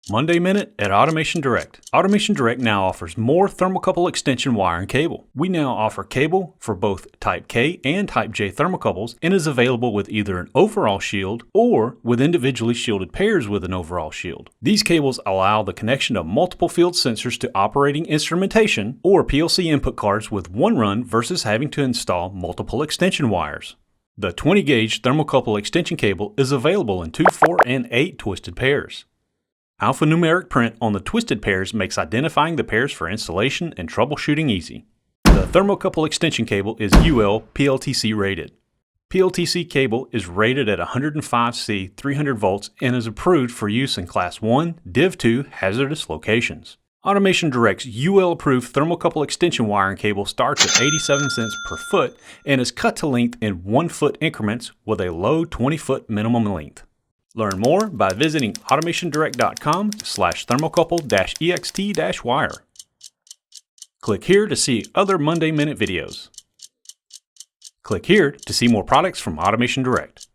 Monday Minute at Automation Direct. Automation Direct now offers more thermocouple extension wire and cable. We now offer cable for both Type K and Type J thermocouples and is available with either an overall shield or with individually shielded pairs with an overall shield. These cables allow the connection of multiple field sensors to operating instrumentation or PLC input cards with one run versus having to install multiple extension wires. The 20-gauge thermocouple extension cable is available in 2, 4, and 8 twisted pairs. Alphanumeric print on the twisted pairs makes identifying the pairs for installation and troubleshooting easy. The thermocouple extension cable is UL PLTC rated. PLTC cable is rated at 105C 300 volts and is approved for use in Class 1 Div 2 hazardous locations. Automation Direct's UL approved thermocouple extension wire and cable starts at 87 cents per foot and is cut to length in 1 foot increments with a low 20-foot minimum length. Learn more by visiting AutomationDirect.com/thermocouple-ext-wire. Click here to see other Monday Minute videos. Click here to see more products from Automation Direct.